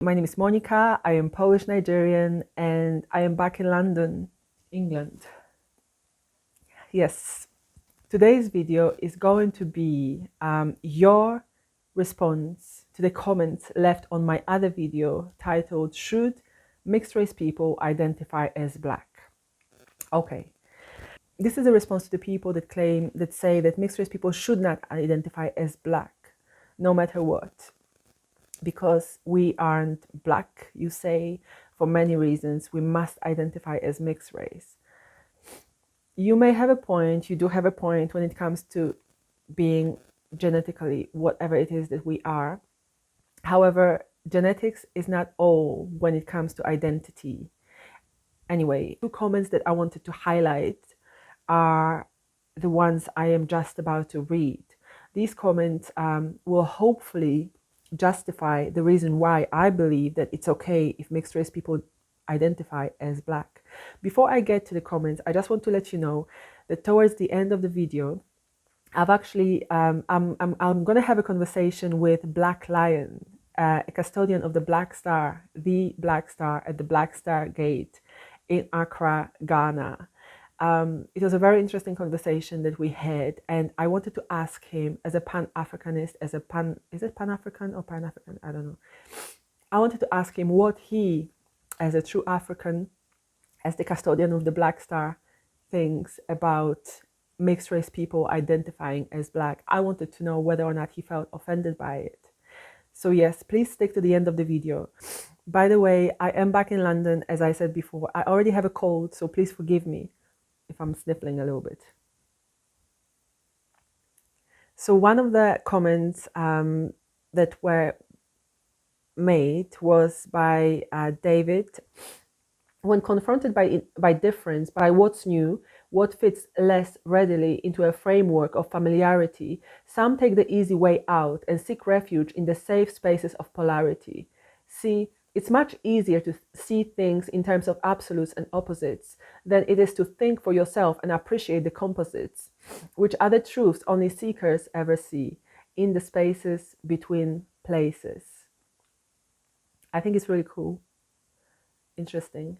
My name is Monica. I am Polish Nigerian and I am back in London, England. Yes, today's video is going to be your response to the comments left on my other video titled "Should Mixed Race People Identify as Black?" Okay, this is a response to the people that say that mixed race people should not identify as Black, no matter what. Because we aren't Black, you say, for many reasons, we must identify as mixed race. You may have a point, you do have a point when it comes to being genetically whatever it is that we are. However, genetics is not all when it comes to identity. Anyway, two comments that I wanted to highlight are the ones I am just about to read. These comments will hopefully justify the reason why I believe that it's okay if mixed race people identify as Black. Before I get to the comments, I just want to let you know that towards the end of the video, I've actually I'm going to have a conversation with Black Lion, a custodian of the Black Star at the Black Star Gate in Accra, Ghana. It was a very interesting conversation that we had, and I wanted to ask him as a Pan-Africanist, is it Pan-African or Pan-African? I don't know. I wanted to ask him what he, as a true African, as the custodian of the Black Star, thinks about mixed race people identifying as Black. I wanted to know whether or not he felt offended by it. So yes, please stick to the end of the video. By the way, I am back in London, as I said before. I already have a cold, so please forgive me if I'm sniffling a little bit. So one of the comments that were made was by David. When confronted by difference, by what's new, what fits less readily into a framework of familiarity, some take the easy way out and seek refuge in the safe spaces of polarity. See, it's much easier to see things in terms of absolutes and opposites than it is to think for yourself and appreciate the composites, which are the truths only seekers ever see, in the spaces between places. I think it's really cool. Interesting.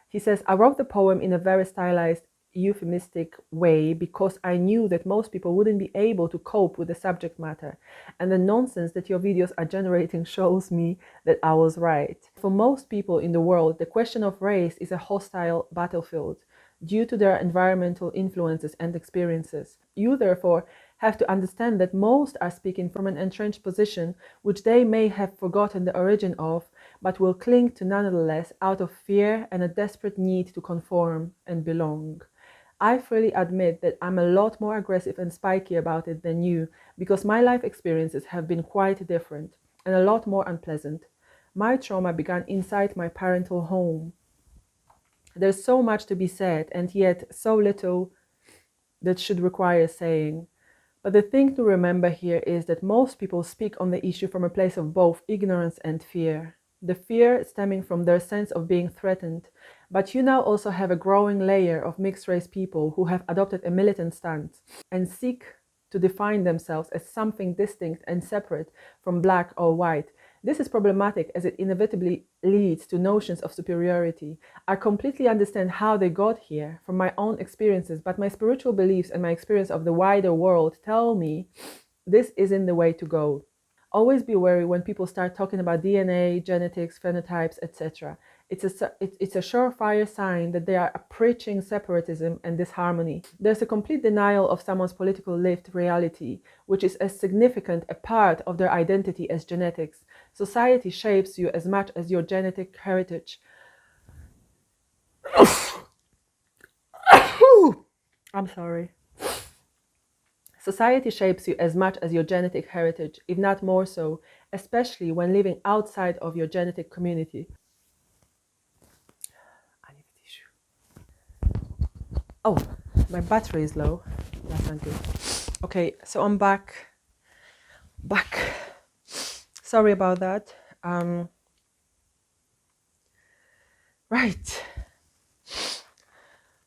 He says, I wrote the poem in a very stylized, euphemistic way because I knew that most people wouldn't be able to cope with the subject matter, and the nonsense that your videos are generating shows me that I was right. For most people in the world, the question of race is a hostile battlefield due to their environmental influences and experiences. You, therefore, have to understand that most are speaking from an entrenched position which they may have forgotten the origin of, but will cling to nonetheless out of fear and a desperate need to conform and belong. I freely admit that I'm a lot more aggressive and spiky about it than you, because my life experiences have been quite different and a lot more unpleasant. My trauma began inside my parental home. There's so much to be said, and yet so little that should require saying. But the thing to remember here is that most people speak on the issue from a place of both ignorance and fear. The fear stemming from their sense of being threatened. But you now also have a growing layer of mixed race people who have adopted a militant stance and seek to define themselves as something distinct and separate from Black or white. This is problematic as it inevitably leads to notions of superiority. I completely understand how they got here from my own experiences, but my spiritual beliefs and my experience of the wider world tell me this isn't the way to go. Always be wary when people start talking about DNA, genetics, phenotypes, etc. It's a surefire sign that they are preaching separatism and disharmony. There's a complete denial of someone's political lived reality, which is as significant a part of their identity as genetics. Society shapes you as much as your genetic heritage. I'm sorry. Society shapes you as much as your genetic heritage, if not more so, especially when living outside of your genetic community. I need a tissue. Oh, my battery is low. That's not good. Okay, so I'm back. Sorry about that. Right.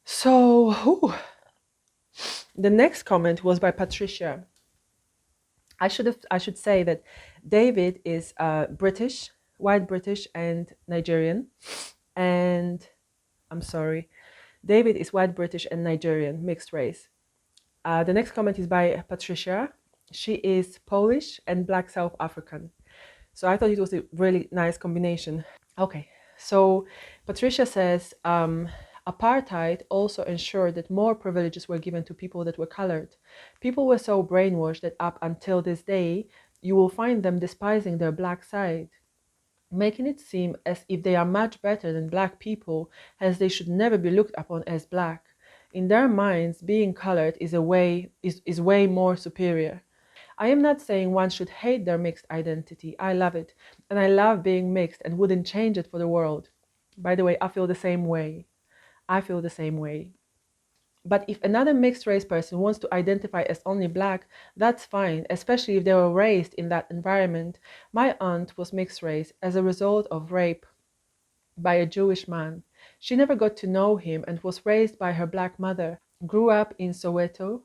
So, the next comment was by Patricia. I should say that David is British, white British and Nigerian. And I'm sorry, David is white British and Nigerian, mixed race. The next comment is by Patricia. She is Polish and Black South African. So I thought it was a really nice combination. Okay, so Patricia says apartheid also ensured that more privileges were given to people that were colored. People were so brainwashed that up until this day, you will find them despising their black side, making it seem as if they are much better than black people, as they should never be looked upon as black. In their minds, being colored is way more superior. I am not saying one should hate their mixed identity. I love it. And I love being mixed and wouldn't change it for the world. By the way, I feel the same way. I feel the same way. But if another mixed race person wants to identify as only black, that's fine, especially if they were raised in that environment. My aunt was mixed race as a result of rape by a Jewish man. She never got to know him and was raised by her black mother. Grew up in Soweto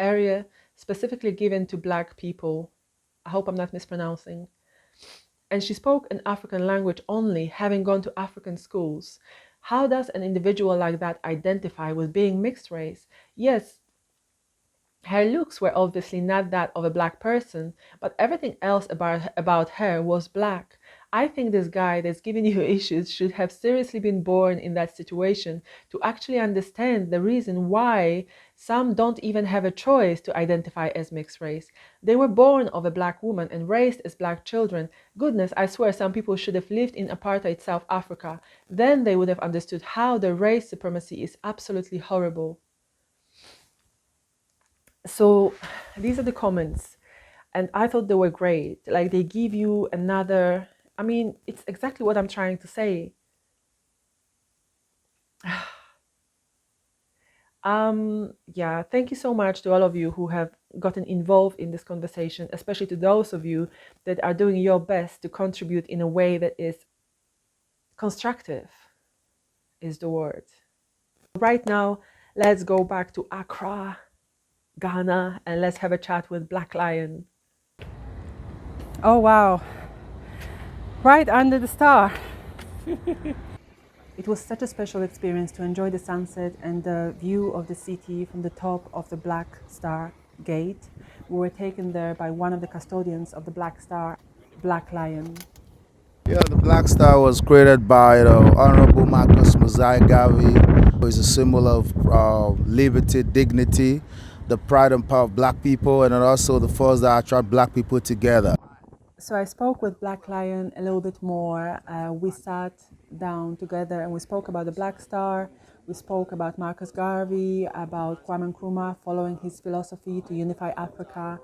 area specifically given to black people. I hope I'm not mispronouncing. And she spoke an African language only, having gone to African schools. How does an individual like that identify with being mixed race? Yes, her looks were obviously not that of a black person, but everything else about her was black. I think this guy that's giving you issues should have seriously been born in that situation to actually understand the reason why some don't even have a choice to identify as mixed race. They were born of a black woman and raised as black children. Goodness, I swear some people should have lived in apartheid South Africa. Then they would have understood how the race supremacy is absolutely horrible. So these are the comments, and I thought they were great. Like, they give you another, I mean, it's exactly what I'm trying to say. Yeah, thank you so much to all of you who have gotten involved in this conversation, especially to those of you that are doing your best to contribute in a way that is constructive, is the word. Right now, let's go back to Accra, Ghana, and let's have a chat with Black Lion. Oh wow, right under the star. It was such a special experience to enjoy the sunset and the view of the city from the top of the Black Star Gate. We were taken there by one of the custodians of the Black Star, Black Lion. Yeah, the Black Star was created by the Honorable Marcus Mosiah Garvey. It's a symbol of liberty, dignity, the pride and power of black people, and also the force that attract black people together. So I spoke with Black Lion a little bit more. We sat down together and we spoke about the Black Star. We spoke about Marcus Garvey, about Kwame Nkrumah following his philosophy to unify Africa.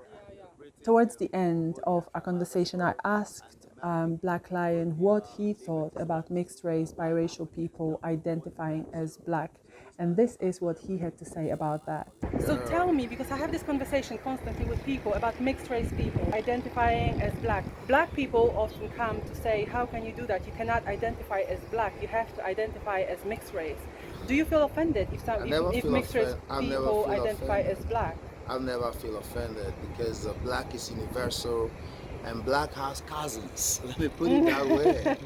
Towards the end of our conversation, I asked Black Lion what he thought about mixed race, biracial people identifying as black. And this is what he had to say about that. So tell me, because I have this conversation constantly with people about mixed race people identifying as black. Black people often come to say, how can you do that? You cannot identify as black. You have to identify as mixed race. Do you feel offended if mixed race people identify as black? I'll never feel offended because black is universal and black has cousins. Let me put it that way.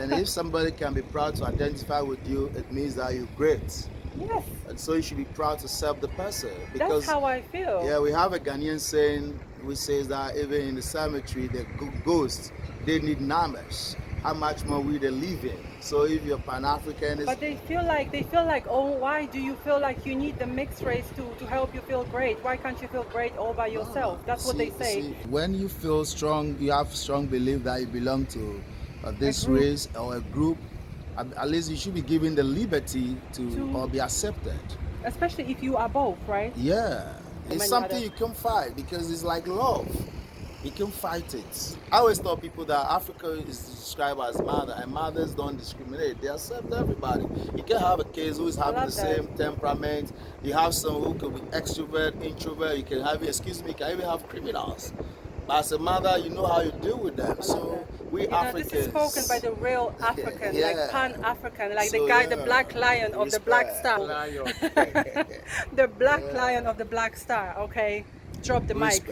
And if somebody can be proud to identify with you, it means that you're great. Yes. And so you should be proud to serve the person. Because, that's how I feel. Yeah, we have a Ghanaian saying which says that even in the cemetery, the ghosts, they need numbers. How much more we they live in. So if you're Pan-African, but they feel like, oh, why do you feel like you need the mixed race to help you feel great? Why can't you feel great all by yourself? That's what they say. When you feel strong, you have strong belief that you belong to this race or a group. At least you should be given the liberty to or be accepted. Especially if you are both, right? Yeah. It's something you can fight because it's like love. You can fight it. I always tell people that Africa is described as mother, and mothers don't discriminate. They accept everybody. You can have a case who is having the same temperament. You have some who could be extrovert, introvert. You can have, you can even have criminals. But as a mother, you know how you deal with them. So we Africans. This is spoken by the real African, like Pan-African, like so, the guy, the Black Lion of the Black Star. The Black Lion of the Black Star. Okay, drop the mic.